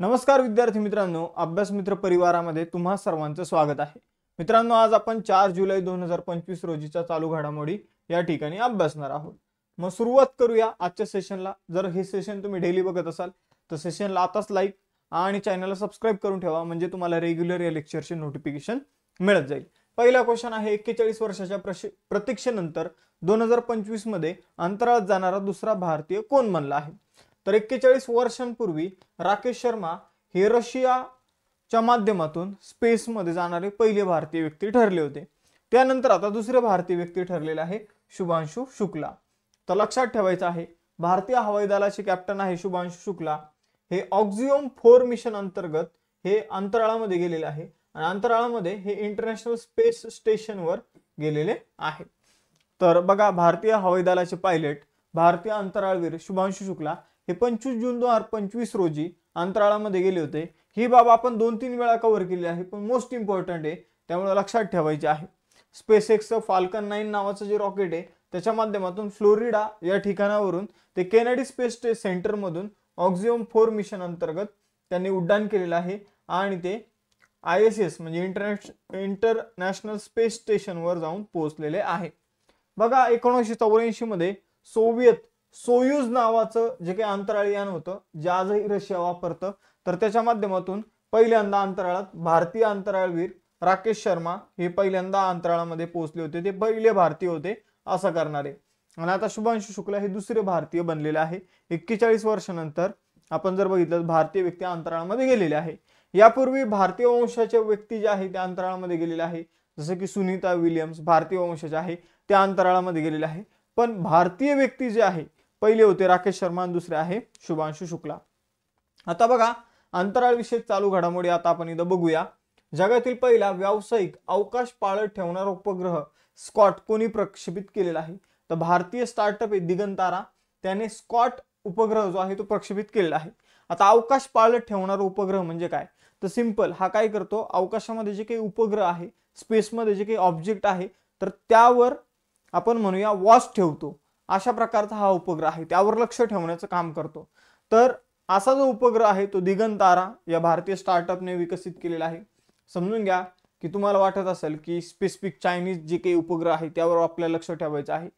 नमस्कार विद्यार्थी मित्रांनो, अभ्यास मित्र परिवारामध्ये तुम्हा सर्वांचं स्वागत आहे. मित्रांनो, आज आपण 4 जुलै 2025 रोजीच्या चालू घडामोडी या ठिकाणी अभ्यासणार आहोत. मग सुरुवात करूया आजच्या सेशनला. जर हे सेशन तुम्ही डेली बघत असाल तर सेशनला आताच लाईक आणि चॅनलला सबस्क्राईब करून ठेवा, म्हणजे तुम्हाला रेग्युलर या लेक्चरचे नोटिफिकेशन मिळत जाईल. पहिला क्वेश्चन आहे, 41 वर्षाच्या प्रतीक्षेनंतर 2025 मध्ये अंतराळात जाणारा दुसरा भारतीय कोण बनला आहे? तर 41 वर्षांपूर्वी राकेश शर्मा हे रशियाच्या माध्यमातून स्पेसमध्ये जाणारे पहिले भारतीय व्यक्ती ठरले होते. त्यानंतर आता दुसरे भारतीय व्यक्ती ठरलेले आहे शुभांशु शुक्ला. तर लक्षात ठेवायचं आहे, भारतीय हवाई दलाचे कॅप्टन आहे शुभांशु शुक्ला. हे ऑक्झिओम 4 मिशन अंतर्गत हे अंतराळामध्ये गेलेले आहे आणि अंतराळामध्ये हे इंटरनॅशनल स्पेस स्टेशनवर गेलेले आहे. तर बघा, भारतीय हवाई दलाचे पायलट भारतीय अंतराळवीर शुभांशु शुक्ला हे 25 जून 2025 रोजी अंतराळामध्ये गेले होते. ही बाब आपण 2-3 वेळा कव्हर केली आहे, पण मोस्ट इम्पॉर्टंट आहे, त्यामुळे लक्षात ठेवायचे आहे. स्पेस एक्सचं फाल्कन 9 नावाचं जे रॉकेट आहे त्याच्या माध्यमातून फ्लोरिडा या ठिकाणावरून ते केनेडी स्पेस सेंटर मधून ऑक्झिओम 4 मिशन अंतर्गत त्यांनी उड्डाण केलेलं आहे आणि ते ISS म्हणजे इंटरनॅशनल स्पेस स्टेशनवर जाऊन पोहोचलेले आहे. बघा, 1984 मध्ये सोयूज नावाचं जे काही अंतराळ यान होतं, जे आजही रशिया वापरतं, तर त्याच्या माध्यमातून पहिल्यांदा अंतराळात भारतीय अंतराळवीर राकेश शर्मा हे पहिल्यांदा अंतराळामध्ये पोहोचले होते. ते पहिले भारतीय होते असं करणारे. आणि आता शुभांशु शुक्ला हे दुसरे भारतीय बनलेले आहे. 41 वर्षानंतर आपण जर बघितलं, भारतीय व्यक्ती अंतराळामध्ये गेलेले आहे. यापूर्वी भारतीय वंशाचे व्यक्ती जे आहे ते अंतराळामध्ये गेलेले आहे, जसं की सुनीता विलियम्स भारतीय वंशाचे आहे, ते अंतराळामध्ये गेलेले आहे. पण भारतीय व्यक्ती जे आहे पहिले होते राकेश शर्मा आणि दुसरे आहे शुभांशु शुक्ला. आता बघा, अंतराळ विषयक चालू घडामोडी आता आपण इथं बघूया. जगातील पहिला व्यावसायिक अवकाश पाळत ठेवणारा उपग्रह स्कॉट कोणी प्रक्षेपित केलेला आहे? तर भारतीय स्टार्टअप आहे दिगंतारा, त्याने स्कॉट उपग्रह जो आहे तो प्रक्षेपित केलेला आहे. आता अवकाश पाळत ठेवणारा उपग्रह म्हणजे काय? तर सिंपल, हा काय करतो, अवकाशामध्ये जे काही उपग्रह आहे, स्पेसमध्ये जे काही ऑब्जेक्ट आहे, तर त्यावर आपण म्हणूया वॉच ठेवतो. अशा प्रकारचा हा उपग्रह आहे, त्यावर लक्ष ठेवण्याचं काम करतो. तर असा जो उपग्रह आहे तो दिगंतारा या भारतीय स्टार्टअपने विकसित केलेला आहे. समजून घ्या की तुम्हाला वाटत असेल की स्पेसिफिक चायनीज जे काही उपग्रह आहे त्यावर आपल्याला लक्ष ठेवायचं आहे,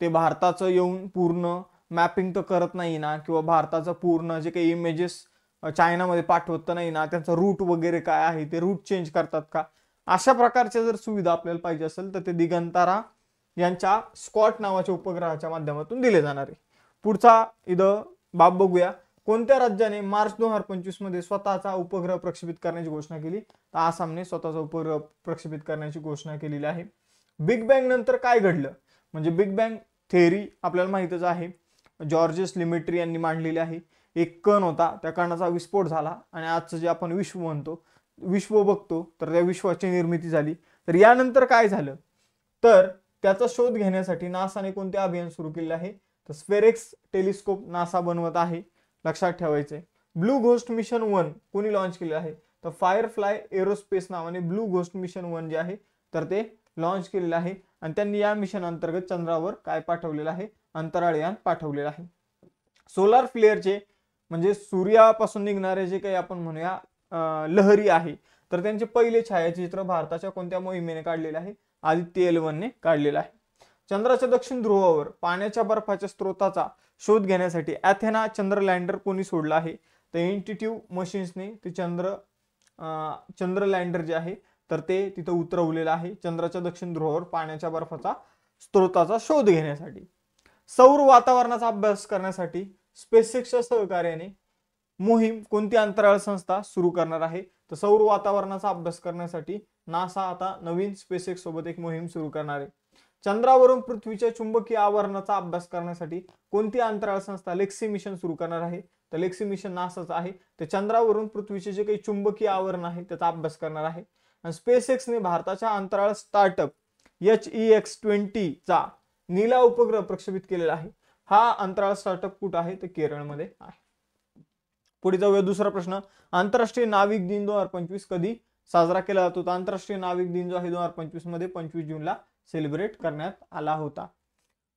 ते भारताचं येऊन पूर्ण मॅपिंग तर करत नाही ना, किंवा भारताचं पूर्ण जे काही इमेजेस चायनामध्ये पाठवत नाही ना, त्यांचा रूट वगैरे काय आहे ते रूट चेंज करतात का? अशा प्रकारच्या जर सुविधा आपल्याला पाहिजे असेल तर ते दिगंतारा यांच्या स्कॉट नावाच्या उपग्रहाच्या माध्यमातून दिले जाणार आहे. पुढचा इथं बाब बघूया. कोणत्या राज्याने मार्च 2025 मध्ये स्वतःचा उपग्रह प्रक्षेपित करण्याची घोषणा केली? तर आसामने स्वतःचा उपग्रह प्रक्षेपित करण्याची घोषणा केलेली आहे. बिग बँग नंतर काय घडलं? म्हणजे बिग बँग थेअरी आपल्याला माहितच आहे, जॉर्जेस लिमेट्री यांनी मांडलेली आहे. एक कण होता, त्या कणाचा विस्फोट झाला आणि आजचं जे आपण विश्व म्हणतो, विश्व बघतो, तर त्या विश्वाची निर्मिती झाली. तर यानंतर काय झालं, तर त्याचा शोध घेण्यासाठी नासाने कोणते अभियान सुरू केले आहे? तर स्फेरेक्स टेलिस्कोप नासा बनवत आहे. लक्षात ठेवायचे. ब्लू घोस्ट मिशन 1 कोणी लॉन्च केले आहे? तर फायरफ्लाय एरोस्पेस नावाने ब्लू घोस्ट मिशन 1 जे आहे तर ते लॉन्च केलेलं आहे आणि त्यांनी या मिशन अंतर्गत चंद्रावर काय पाठवलेलं आहे? अंतराळयान पाठवलेलं आहे. सोलार फ्लेअरचे म्हणजे सूर्यापासून निघणारे जे काही आपण म्हणूया लहरी आहे, तर त्यांचे पहिले छायाचित्र भारताच्या कोणत्या मोहिमेने काढलेले आहे? आदित्य L1 ने काढलेला आहे. चंद्राच्या दक्षिण ध्रुवावर पाण्याच्या बर्फाच्या स्रोताचा शोध घेण्यासाठी अॅथेना चंद्र लँडर कोणी सोडला आहे? तर इंट्युटिव्ह मशीन्सने ते चंद्र लँडर जे आहे तर ते तिथं उतरवलेलं आहे चंद्राच्या दक्षिण ध्रुवावर पाण्याच्या बर्फाचा स्रोताचा शोध घेण्यासाठी. सौर वातावरणाचा अभ्यास करण्यासाठी स्पेसएक्सच्या सहकार्याने मोहीम कोणती अंतराळ संस्था सुरू करणार आहे? तर सौर वातावरणाचा अभ्यास करण्यासाठी नासा आता नवीन स्पेसएक्स सोबत एक मोहीम सुरू करणार आहे. चंद्रावरून पृथ्वीच्या चुंबकीय आवरणाचा अभ्यास करण्यासाठी कोणती अंतराळ संस्था लेक्सी मिशन सुरू करणार आहे? तर लेक्सी मिशन नासाचं आहे. ते चंद्रावरून पृथ्वीचे जे काही चुंबकीय आवरण आहे त्याचा अभ्यास करणार आहे. आणि स्पेसएक्सने भारताच्या अंतराळ स्टार्टअप HEX-20 चा नीला उपग्रह प्रक्षेपित केलेला आहे. हा अंतराळ स्टार्टअप कुठं आहे? तर केरळमध्ये आहे. पुढे जाऊया. दुसरा प्रश्न, आंतरराष्ट्रीय नाविक दिन 2025 कधी साजरा केला जातो? तर आंतरराष्ट्रीय नाविक दिन जो आहे 2025 मध्ये 25 जूनला सेलिब्रेट करण्यात आला होता.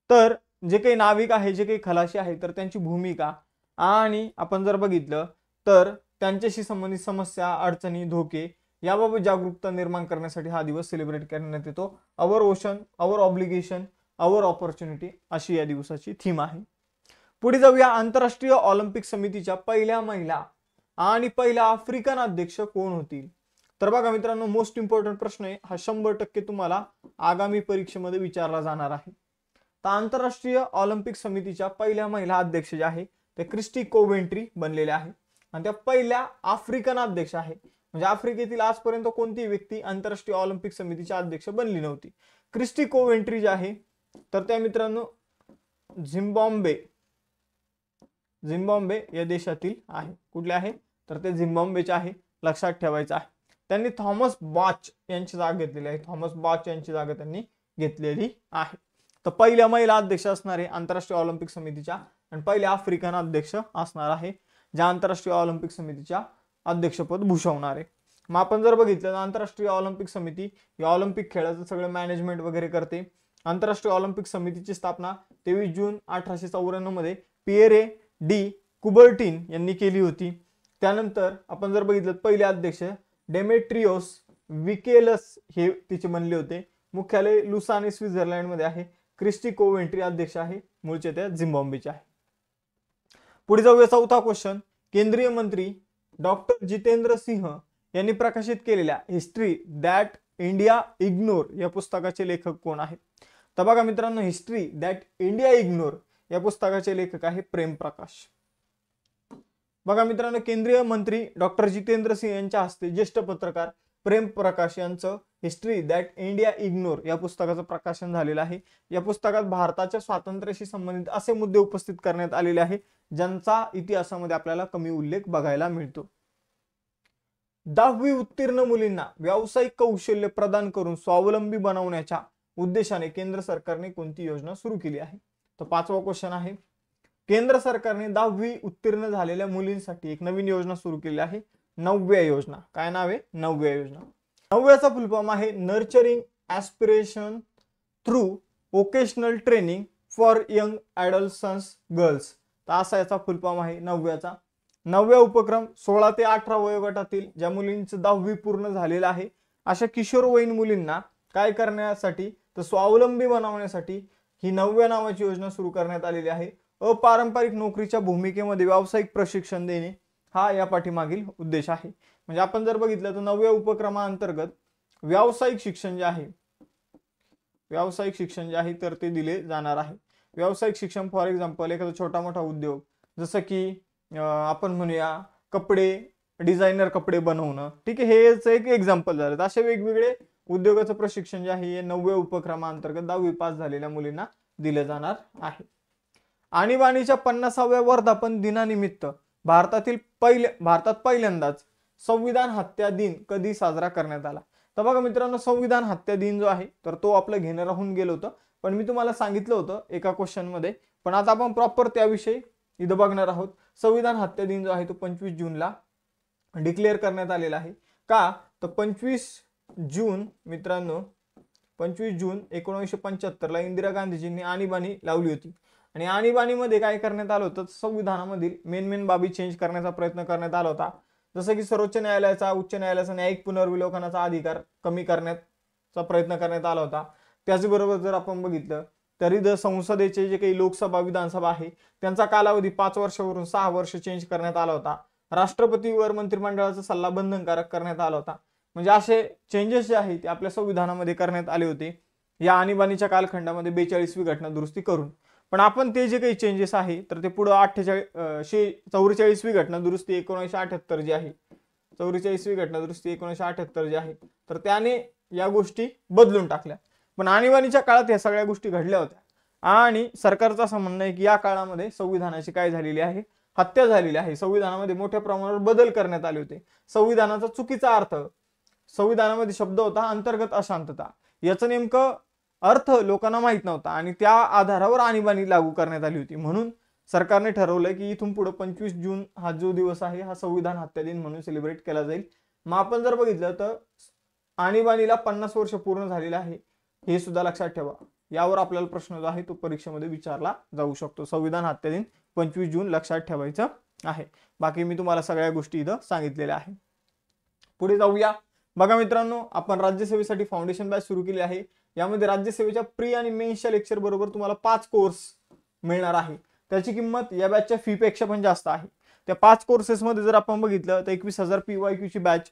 तर जे काही नाविक आहे, जे काही खलाशी आहे, तर त्यांची भूमिका आणि आपण जर बघितलं तर त्यांच्याशी संबंधित समस्या, अडचणी, धोके याबाबत जागरूकता निर्माण करण्यासाठी हा दिवस सेलिब्रेट करण्यात येतो. Our ocean, our obligation, our opportunity अशी या दिवसाची थीम आहे. पुढे जाऊया. आंतरराष्ट्रीय ऑलिम्पिक समितीच्या पहिल्या महिला आणि पहिल्या आफ्रिकन अध्यक्ष कोण होतील? तर बघा मित्रांनो, मोस्ट इम्पॉर्टंट प्रश्न आहे हा, 100% तुम्हाला आगामी परीक्षेमध्ये विचारला जाणार आहे. तर आंतरराष्ट्रीय ऑलिम्पिक समितीच्या पहिल्या महिला अध्यक्ष ज्या आहे ते क्रिस्टी कोवेंट्री बनलेल्या आहे आणि त्या पहिल्या आफ्रिकन अध्यक्ष आहे. म्हणजे आफ्रिकेतील आजपर्यंत कोणतीही व्यक्ती आंतरराष्ट्रीय ऑलिम्पिक समितीच्या अध्यक्ष बनली नव्हती. क्रिस्टी कोवेंट्री जे आहे तर त्या मित्रांनो झिम्बाब्वे या देशातील आहे. कुठले आहे तर ते झिम्बाब्वेचे आहे, लक्षात ठेवायचं आहे. त्यांनी थॉमस बाच यांची जागा घेतलेली आहे. थॉमस बाच यांची जागा त्यांनी घेतलेली आहे. तर पहिल्या महिला अध्यक्ष असणारे आंतरराष्ट्रीय ऑलिम्पिक समितीच्या आणि पहिल्या आफ्रिकन अध्यक्ष असणार आहे ज्या आंतरराष्ट्रीय ऑलिम्पिक समितीच्या अध्यक्षपद भूषवणार आहे. मग आपण जर बघितलं तर आंतरराष्ट्रीय ऑलिम्पिक समिती या ऑलिम्पिक खेळाचं सगळं मॅनेजमेंट वगैरे करते. आंतरराष्ट्रीय ऑलिम्पिक समितीची स्थापना 23 जून 1894 मध्ये पिएरे डी कुबर्टिन यांनी केली होती. त्यानंतर आपण जर बघितलं पहिले अध्यक्ष डेमेट्रियोस विकेलस हे तिचे बनले होते. मुख्यालय लुसाने स्वित्झर्लंड मध्ये आहे. क्रिस्टी कोवेंट्री अध्यक्ष आहे, मूळचे त्या झिम्बाब्वेचे आहे. पुढे जाऊया. चौथा क्वेश्चन. केंद्रीय मंत्री डॉक्टर जितेंद्र सिंह यांनी प्रकाशित केलेल्या हिस्ट्री दॅट इंडिया इग्नोर या पुस्तकाचे लेखक कोण आहेत? तर बघा मित्रांनो, हिस्ट्री दॅट इंडिया इग्नोर या पुस्तकाचे लेखक आहे प्रेम प्रकाश. बघा मित्रांनो, केंद्रीय मंत्री डॉक्टर जितेंद्र सिंह यांच्या हस्ते ज्येष्ठ पत्रकार प्रेम प्रकाश यांचं हिस्ट्री दॅट इंडिया इग्नोर या पुस्तकाचं प्रकाशन झालेलं आहे. या पुस्तकात भारताच्या स्वातंत्र्याशी संबंधित असे मुद्दे उपस्थित करण्यात आलेले आहे ज्यांचा इतिहासामध्ये आपल्याला कमी उल्लेख बघायला मिळतो. 10वी उत्तीर्ण मुलींना व्यावसायिक कौशल्य प्रदान करून स्वावलंबी बनवण्याच्या उद्देशाने केंद्र सरकारने कोणती योजना सुरू केली आहे? तर पाचवा क्वेश्चन आहे. केंद्र सरकारने 10वी उत्तीर्ण झालेल्या मुलींसाठी एक नवीन योजना सुरू केली आहे, नवव्या योजना. काय नाव आहे? नवव्या योजना. नवव्याचा फुल फॉर्म आहे nurturing aspiration through vocational training for young adolescent girls. तर असा याचा फुल फॉर्म आहे नवव्याचा. नवव्या उपक्रम 16 ते 18 वयोगटातील ज्या मुलींचं 10वी पूर्ण झालेलं आहे अशा किशोरवयीन मुलींना काय करण्यासाठी तर स्वावलंबी बनवण्यासाठी ही नवव्या नावाची योजना सुरू करण्यात आलेली आहे. अपारंपरिक नोकरीच्या भूमिकेमध्ये व्यावसायिक प्रशिक्षण देणे हा या पाठीमागील उद्देश आहे. म्हणजे आपण जर बघितलं तर नवव्या उपक्रमाअंतर्गत व्यावसायिक शिक्षण जे आहे तर ते दिले जाणार आहे. व्यावसायिक शिक्षण फॉर एक्झाम्पल एखादा छोटा मोठा उद्योग जसं की आपण म्हणूया कपडे, डिझायनर कपडे बनवणं, ठीक आहे, हेच एक एक्झाम्पल झालं. असे वेगवेगळे उद्योगाचं प्रशिक्षण जे आहे हे नवव्या उपक्रमाअंतर्गत 10वी पास झालेल्या मुलींना दिले जाणार आहे. आणीबाणीच्या 50व्या वर्धापन दिनानिमित्त भारतात पहिल्यांदाच संविधान हत्या दिन कधी साजरा करण्यात आला? तर बघा मित्रांनो, संविधान हत्या दिन जो आहे तर तो आपलं घेणं राहून गेलं होतं, पण मी तुम्हाला सांगितलं होतं एका क्वेश्चन मध्ये. पण आता आपण प्रॉपर त्याविषयी इथं बघणार आहोत. संविधान हत्या दिन जो आहे तो 25 जूनला डिक्लेअर करण्यात आलेला आहे. का तर 25 जून मित्रांनो, 25 जून 1975 ला इंदिरा गांधीजींनी आणीबाणी लावली होती आणि आणीबाणीमध्ये काय करण्यात आलं होतं, संविधानामधील मेन बाबी चेंज करण्याचा प्रयत्न करण्यात आला होता. जसं की सर्वोच्च न्यायालयाचा, उच्च न्यायालयाचा न्यायिक पुनर्विलोकनाचा अधिकार कमी करण्याचा प्रयत्न करण्यात आला होता. त्याचबरोबर जर आपण बघितलं तरी संसदेचे जे काही लोकसभा, विधानसभा आहे त्यांचा कालावधी 5 वर्षावरून 6 वर्ष चेंज करण्यात आला होता. राष्ट्रपतीवर मंत्रिमंडळाचा सल्ला बंधनकारक करण्यात आला होता. म्हणजे असे चेंजेस जे आहेत ते आपल्या संविधानामध्ये करण्यात आले होते या आणीबाणीच्या कालखंडामध्ये 42वी घटना दुरुस्ती करून. पण आपण ते जे काही चेंजेस आहे तर ते पुढे 44वी घटना दुरुस्ती 1978 जी आहे, 44वी घटना दुरुस्ती 1978 जी आहे तर त्याने या गोष्टी बदलून टाकल्या. पण आणीबाणीच्या काळात या सगळ्या गोष्टी घडल्या होत्या आणि सरकारचं असं म्हणणं आहे की या काळामध्ये संविधानाची काय झालेली आहे, हत्या झालेली आहे. संविधानामध्ये मोठ्या प्रमाणावर बदल करण्यात आले होते. संविधानाचा चुकीचा अर्थ, संविधानामध्ये शब्द होता अंतर्गत अशांतता, याचं नेमकं अर्थ लोकांना माहित नव्हता आणि त्या आधारावर आणीबाणी लागू करण्यात आली होती. म्हणून सरकारने ठरवलंय की इथून पुढे 25 जून हा जो दिवस आहे हा संविधान हत्या दिन म्हणून सेलिब्रेट केला जाईल. मग आपण जर बघितलं तर आणीबाणीला 50 वर्ष पूर्ण झालेले आहे हे सुद्धा लक्षात ठेवा. यावर आपल्याला प्रश्न जो आहे तो परीक्षेमध्ये विचारला जाऊ शकतो. संविधान हत्या दिन 25 जून लक्षात ठेवायचं आहे. बाकी मी तुम्हाला सगळ्या गोष्टी इथं सांगितलेल्या आहे. पुढे जाऊया. बघा मित्रांनो, आपण राज्यसेवेसाठी फाउंडेशन बॅच सुरू केली आहे. यामध्ये राज्यसेवेच्या प्री आणि मेन्सच्या लेक्चर बरोबर तुम्हाला 5 कोर्स मिळणार आहे. त्याची किंमत या बॅचच्या फी पेक्षा पण जास्त आहे. त्या 5 कोर्सेस मध्ये जर आपण बघितलं तर 21,000 PYQ ची batch,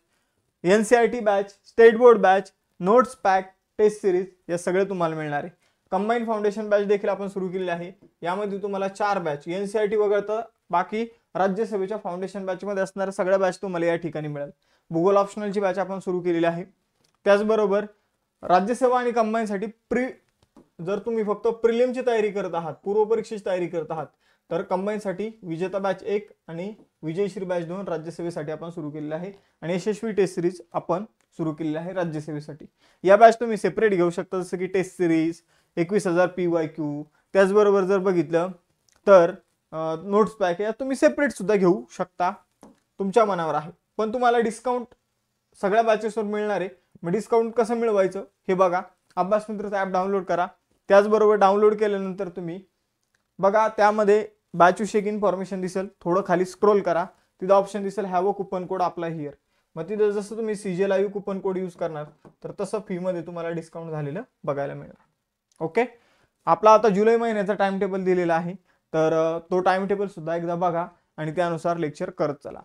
NCERT batch, state board batch, notes pack, test series या सगळे तुम्हाला मिळणार आहे. कंबाईन फाउंडेशन बॅच देखील आपण सुरू केलेली आहे. यामध्ये तुम्हाला 4 बॅच NCERT वगळता बाकी राज्यसेवेच्या फाउंडेशन बॅच मध्ये असणाऱ्या सगळ्या बॅच तुम्हाला या ठिकाणी मिळेल. भूगोल ऑप्शनलची बॅच आपण सुरू केलेली आहे. त्याचबरोबर राज्यसेवा आणि कंबाईनसाठी जर तुम्ही फक्त प्रिलिमची तयारी करत आहात, पूर्व परीक्षेची तयारी करत आहात, तर कंबाईनसाठी विजेता बॅच 1 आणि विजयश्री बॅच 2 राज्यसेवेसाठी आपण सुरू केलेली आहे. आणि यशस्वी टेस्ट सिरीज आपण सुरू केलेली आहे राज्यसेवेसाठी. या बॅच तुम्ही सेपरेट घेऊ शकता, जसं की टेस्ट सिरीज, 21,000 PYQ, त्याचबरोबर जर बघितलं तर नोट्स पॅक या तुम्ही सेपरेट सुद्धा घेऊ शकता, तुमच्या मनावर आहे. पण तुम्हाला डिस्काउंट सगळ्या बॅचेसवर मिळणार आहे. मग डिस्काउंट कसं मिळवायचं हे बघा. अभ्यास मित्रचा ॲप डाउनलोड करा. त्याचबरोबर डाउनलोड केल्यानंतर तुम्ही बघा त्यामध्ये बॅच विषयक इन्फॉर्मेशन दिसेल. थोडं खाली स्क्रोल करा, तिथं ऑप्शन दिसेल have a coupon code apply here. मग तिथं जसं तुम्ही CJ live coupon code use करणार तर तसं फी मध्ये तुम्हाला डिस्काउंट झालेलं बघायला मिळणार. ओके, आपला आता जुलै महिन्याचा टाइम टेबल दिलेला आहे, तर तो टाइम टेबल सुद्धा एकदा बघा आणि त्यानुसार लेक्चर करत चला.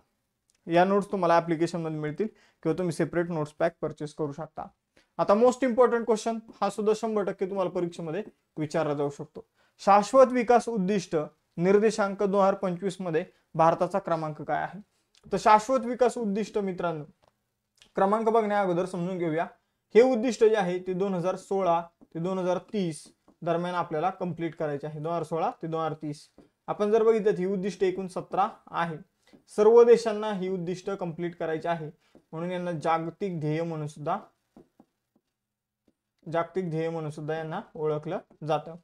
या नोट्स तुम्हाला ऍप्लिकेशन मध्ये मिळतील किंवा तुम्ही सेपरेट नोट्स पॅक परचेस करू शकता. आता मोस्ट इम्पॉर्टंट क्वेश्चन हा सुद्धा 100% तुम्हाला परीक्षेमध्ये विचारला जाऊ शकतो. शाश्वत विकास उद्दिष्ट निर्देशांक 2025 मध्ये भारताचा क्रमांक काय आहे? तर शाश्वत विकास उद्दिष्ट मित्रांनो, क्रमांक बघण्या अगोदर समजून घेऊया. हे उद्दिष्ट जे आहे ते 2016 ते 2030 दरम्यान आपल्याला कंप्लीट करायचे आहे. 2016 ते 2030 आपण जर बघितलं ही उद्दिष्ट एकूण 17 आहे. सर्व देशांना ही उद्दिष्ट कंप्लीट करायची आहे, म्हणून यांना जागतिक ध्येय म्हणून सुद्धा यांना ओळखलं जातं.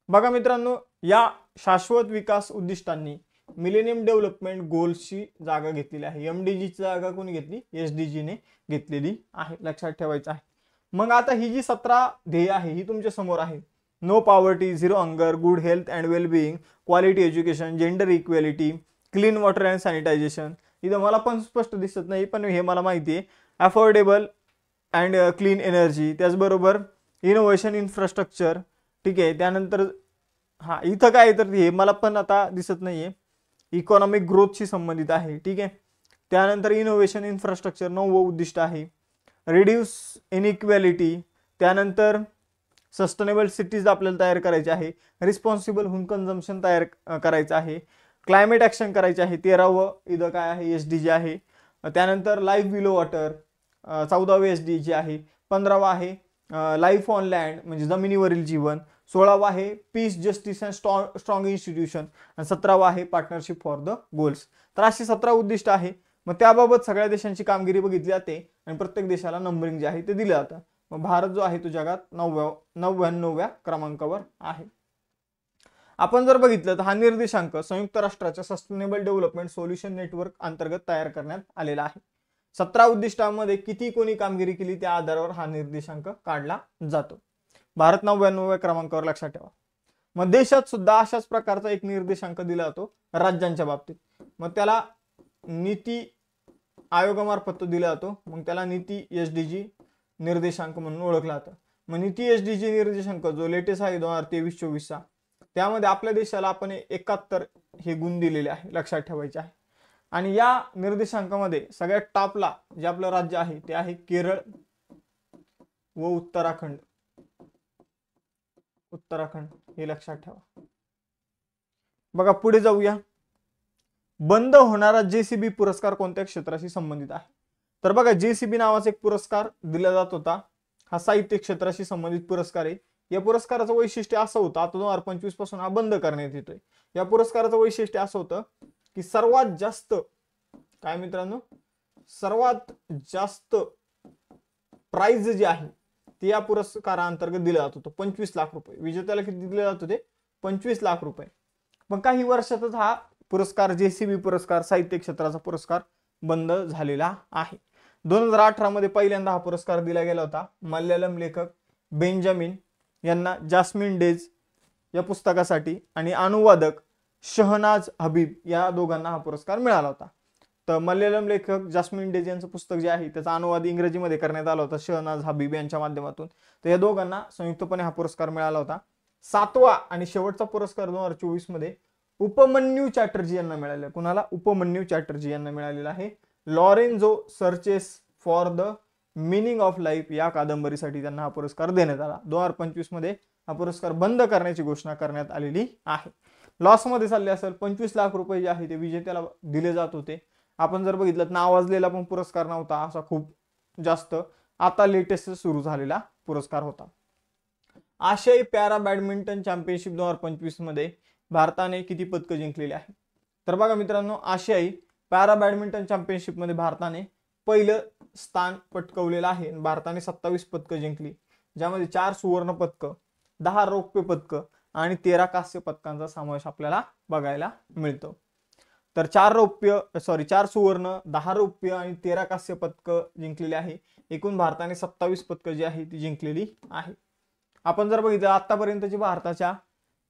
बघा मित्रांनो, या शाश्वत विकास उद्दिष्टांनी मिलेनियम डेव्हलपमेंट गोल्सची जागा घेतलेली आहे. MDG ची जागा कोणी घेतली? SDG ने घेतलेली आहे, लक्षात ठेवायचं आहे. मग आता ही जी 17 ध्येय आहे ही तुमच्या समोर आहे. No poverty, zero hunger, good health and wellbeing, quality education, gender equality, clean water and sanitization. इथं मला पण स्पष्ट दिसत नाही, पण हे मला माहिती आहे. अफोर्डेबल अँड क्लीन एनर्जी, त्याचबरोबर इनोव्हेशन इन्फ्रास्ट्रक्चर, ठीक आहे. त्यानंतर इथं काय तर हे मला पण आता दिसत नाहीये. इकॉनॉमिक ग्रोथशी संबंधित आहे, ठीक आहे. त्यानंतर इनोव्हेशन इन्फ्रास्ट्रक्चर 9वं उद्दिष्ट आहे. रिड्यूस इनइक्वॅलिटी, त्यानंतर सस्टेनेबल सिटीज आपल्याला तयार करायचे आहे. रिस्पॉन्सिबल होम कन्झम्पशन तयार करायचं आहे. क्लायमेट ऍक्शन करायचे आहे. 13वं इथं काय आहे? SDG आहे. त्यानंतर लाईफ बिलो वॉटर 14वे SDG आहे. 15वा आहे लाईफ ऑन लँड म्हणजे जमिनीवरील जीवन. 16वा आहे peace, justice and strong institution आणि 17वा आहे पार्टनरशिप फॉर द गोल्स. तर अशी 17 उद्दिष्ट आहे. मग त्याबाबत सगळ्या देशांची कामगिरी बघितली जाते आणि प्रत्येक देशाला नंबरिंग जे आहे ते दिलं जातं. मग भारत जो आहे तो जगात 99व्या क्रमांकावर आहे. आपण जर बघितलं तर हा निर्देशांक संयुक्त राष्ट्राच्या सस्टेनेबल डेव्हलपमेंट सोल्युशन नेटवर्क अंतर्गत तयार करण्यात आलेला आहे. 17 उद्दिष्टांमध्ये किती कोणी कामगिरी केली त्या आधारावर हा निर्देशांक काढला जातो. भारत 99व्या क्रमांकावर, लक्षात ठेवा. मग देशात सुद्धा अशाच प्रकारचा एक निर्देशांक दिला जातो राज्यांच्या बाबतीत. मग त्याला नीती आयोगामार्फत दिला जातो. मग त्याला नीती SDG निर्देशांक म्हणून ओळखला जातं. मग नीती SDG निर्देशांक जो लेटेस्ट आहे 2023-24 चा, त्यामध्ये आपल्या देशाला आपण 71 हे गुण दिलेले आहे, लक्षात ठेवायचे आहे. आणि या निर्देशांकामध्ये सगळ्यात टॉपला जे आपलं राज्य आहे ते आहे केरळ व उत्तराखंड. हे लक्षात ठेवा. बघा पुढे जाऊया. बंद होणारा JCB पुरस्कार कोणत्या क्षेत्राशी संबंधित आहे? तर बघा JCB नावाचा एक पुरस्कार दिला जात होता. हा साहित्य क्षेत्राशी संबंधित पुरस्कार आहे. या पुरस्काराचं वैशिष्ट्य असं होतं, आता 2025 पासून हा बंद करण्यात येतोय. या पुरस्काराचं वैशिष्ट्य असं होतं की सर्वात जास्त काय मित्रांनो, सर्वात जास्त प्राइज जे आहे ते या पुरस्कारांतर्गत दिलं जात होतं 25 लाख रुपये. विजेत्याला किती दिले जात होते? 25 लाख रुपये. पण काही वर्षातच हा पुरस्कार JCB पुरस्कार, साहित्य क्षेत्राचा पुरस्कार बंद झालेला आहे. 2018 मध्ये पहिल्यांदा हा पुरस्कार दिला गेला होता मल्याळम लेखक बेंजामिन यांना जास्मिन डेज या पुस्तकासाठी आणि अनुवादक शहनाज हबीब या दोघांना हा पुरस्कार मिळाला होता. तर मल्याळम लेखक जास्मिन डेज यांचं पुस्तक जे आहे त्याचा अनुवाद इंग्रजीमध्ये करण्यात आला होता शहनाज हबीब यांच्या माध्यमातून. तर या दोघांना संयुक्तपणे हा पुरस्कार मिळाला होता. 7वा आणि शेवटचा पुरस्कार 2024 मध्ये उपमन्यू चॅटर्जी यांना मिळाला. कुणाला? उपमन्यू चॅटर्जी यांना मिळालेला आहे. Lorenzo searches for the meaning of life या कादंबरीसाठी त्यांना हा पुरस्कार देण्यात आला. 2025 मध्ये हा पुरस्कार बंद करण्याची घोषणा करण्यात आलेली आहे. लॉस मध्ये चालले असेल 25 लाख रुपये जे आहे ते विजेत्याला दिले जात होते. आपण जर बघितलं नावाजलेला पण पुरस्कार नव्हता असा खूप जास्त, आता लेटेस्ट सुरू झालेला पुरस्कार होता. आशियाई पॅरा बॅडमिंटन चॅम्पियनशिप 2025 मध्ये भारताने किती पदकं जिंकलेली आहे? तर बघा मित्रांनो, आशियाई पॅरा बॅडमिंटन चॅम्पियनशिप मध्ये भारताने पहिलं स्थान पटकवलेलं आहे. भारताने 27 पदकं जिंकली, ज्यामध्ये 4 सुवर्ण पदकं, 10 रौप्य पदकं आणि 13 कांस्य पदकांचा समावेश आपल्याला बघायला मिळतो. तर 4 सुवर्ण, 10 रौप्य आणि 13 कांस्य पदकं जिंकलेली आहे. एकूण भारताने 27 पदकं जी आहे ती जिंकलेली आहे. आपण जर बघितलं आतापर्यंतची भारताच्या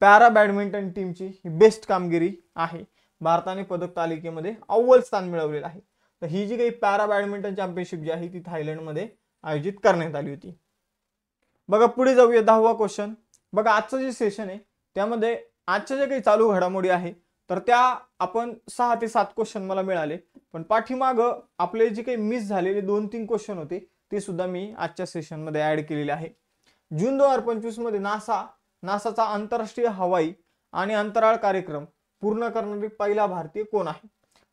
पॅरा बॅडमिंटन टीमची ही बेस्ट कामगिरी आहे. भारताने पदक तालिकेमध्ये अव्वल स्थान मिळवलेलं आहे. तर ही जी काही पॅरा बॅडमिंटन चॅम्पियनशिप जी आहे ती थायलंडमध्ये आयोजित करण्यात आली होती. बघा पुढे जाऊया 10वा क्वेश्चन. बघा आजचं जे सेशन आहे त्यामध्ये आजच्या ज्या काही चालू घडामोडी आहे तर त्या आपण 6 ते 7 क्वेश्चन मला मिळाले, पण पाठीमाग आपले जे काही मिस झालेले 2-3 क्वेश्चन होते ते सुद्धा मी आजच्या सेशन मध्ये ऍड केलेले आहे. जून 2025 मध्ये नासाचा आंतरराष्ट्रीय हवाई आणि अंतराळ कार्यक्रम पूर्ण करणारी पहिला भारतीय कोण आहे?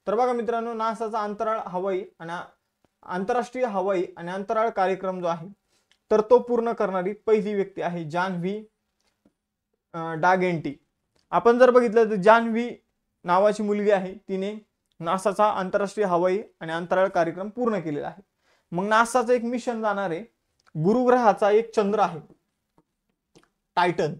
तर बघा मित्रांनो, नासाचा आंतरराष्ट्रीय हवाई आणि अंतराळ कार्यक्रम जो आहे तर तो पूर्ण करणारी पहिली व्यक्ती आहे जान्हवी डागेंटी. आपण जर बघितलं तर जान्हवी नावाची मुलगी आहे, तिने नासाचा आंतरराष्ट्रीय हवाई आणि अंतराळ कार्यक्रम पूर्ण केलेला आहे. मग नासाचं एक मिशन जाणार आहे गुरु ग्रहाचा एक चंद्र आहे टायटन.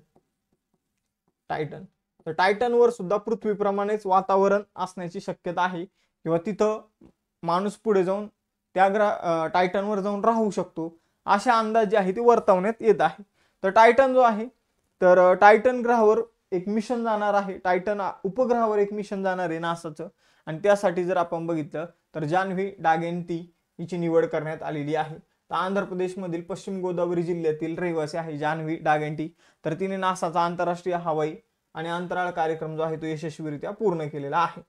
तर टायटनवर सुद्धा पृथ्वीप्रमाणेच वातावरण असण्याची शक्यता आहे किंवा तिथं माणूस पुढे जाऊन त्या टायटनवर जाऊन राहू शकतो अशा अंदाज जे आहे ते वर्तवण्यात येत आहे. तर टायटन जो आहे तर टायटन ग्रहावर एक मिशन जाणार आहे, टायटन उपग्रहावर एक मिशन जाणार आहे नासाचं, आणि त्यासाठी जर आपण बघितलं तर जान्हवी डागेंटी हिची निवड करण्यात आलेली आहे. तर आंध्र प्रदेशमधील पश्चिम गोदावरी जिल्ह्यातील रहिवासी आहे जान्हवी डागेंटी. तर तिने नासाचा आंतरराष्ट्रीय हवाई आणि अंतराळ कार्यक्रम जो आहे तो यशस्वीरित्या पूर्ण केलेला आहे.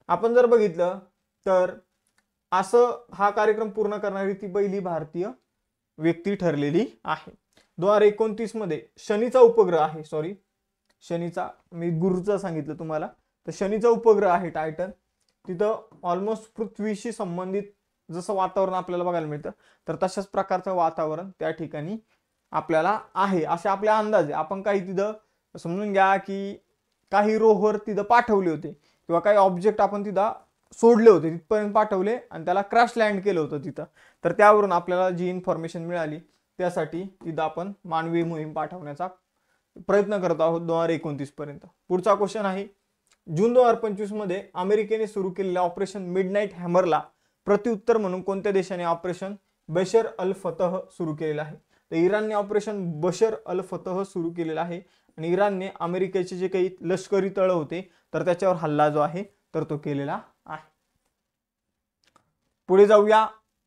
आपण जर बघितलं तर असं हा कार्यक्रम पूर्ण करणारी ती पहिली भारतीय व्यक्ती ठरलेली आहे. 2029 मध्ये शनीचा उपग्रह आहे, शनीचा, मी गुरुचा सांगितलं तुम्हाला, तर शनीचा उपग्रह आहे टायटन. तिथं ऑलमोस्ट पृथ्वीशी संबंधित जसं वातावरण आपल्याला बघायला मिळतं तर तशाच प्रकारचं वातावरण त्या ठिकाणी आपल्याला आहे असे आपले अंदाज आहे. आपण काही तिथं समजून घ्या की काही रोव्हर तिथं पाठवले होते किंवा काही ऑब्जेक्ट आपण तिथं सोडले होते, तिथपर्यंत पाठवले आणि त्याला क्रॅश लँड केलं होतं तिथं. तर त्यावरून आपल्याला जी इन्फॉर्मेशन मिळाली त्यासाठी तिथं आपण मानवी मोहीम पाठवण्याचा प्रयत्न करत आहोत 2029 पर्यंत. पुढचा क्वेश्चन आहे, जून 2025 मध्ये अमेरिकेने सुरू केलेल्या ऑपरेशन मिडनाईट हॅमरला प्रत्युत्तर म्हणून कोणत्या देशाने ऑपरेशन बशर अल फतह सुरू केलेलं आहे? तर इराणने ऑपरेशन बशर अल फतह सुरू केलेला आहे आणि इराणने अमेरिकेचे जे काही लष्करी तळ होते तर त्याच्यावर हल्ला जो आहे तर तो केलेला आहे. पुढे जाऊया,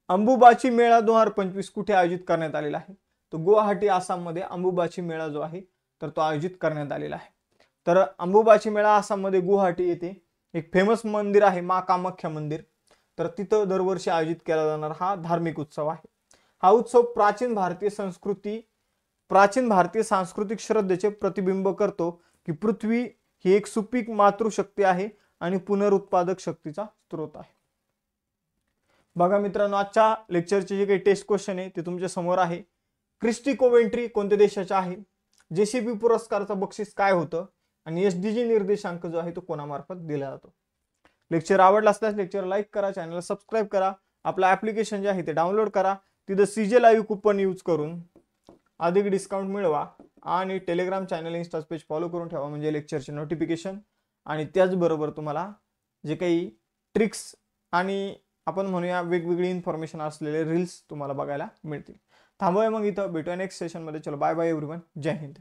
अंबुबाची मेळा 2025 कुठे आयोजित करण्यात आलेला आहे? तो गुवाहाटी आसाम मध्ये अंबुबाची मेळा जो आहे तर तो आयोजित करण्यात आलेला आहे. तर अंबुबाची मेळा आसाम मध्ये गुवाहाटी येथे एक फेमस मंदिर आहे मा कामाख्या मंदिर, तर तिथं दरवर्षी आयोजित केला जाणारा हा धार्मिक उत्सव आहे. हा उत्सव प्राचीन भारतीय सांस्कृतिक श्रद्धेचे प्रतिबिंब करतो की पृथ्वी ही एक सुपीक मातृशक्ती आहे आणि पुनरुत्पादक शक्तीचा स्रोत आहे. बघा मित्रांनो, आजच्या लेक्चरचे जे काही टेस्ट क्वेश्चन आहे ते तुमच्या समोर आहे. क्रिस्टी कोवेंट्री कोणत्या देशाचा आहे? जेसीबी पुरस्काराचं बक्षीस काय होतं? आणि एसडीजी निर्देशांक जो आहे तो कोणामार्फत दिला जातो? लेक्चर आवडला असल्यास लेक्चर लाईक करा, चॅनलला सबस्क्राईब करा, आपलं ऍप्लिकेशन जे आहे ते डाउनलोड करा, तिथं सीजे लाईव्ह कुपन यूज करून अधिक डिस्काउंट मिळवा आणि Telegram channel Insta page follow करून ठेवा म्हणजे लेक्चरचे नोटिफिकेशन आणि त्याचबरोबर तुम्हाला जे काही ट्रिक्स आणि आपण म्हणूया वेगवेगळी इन्फॉर्मेशन असलेले रील्स तुम्हाला बघायला मिळतील. थांबूया मग इथं, भेटूया नेक्स्ट सेशन मध्ये. चलो बाय बाय एव्हरीवन, जय हिंद.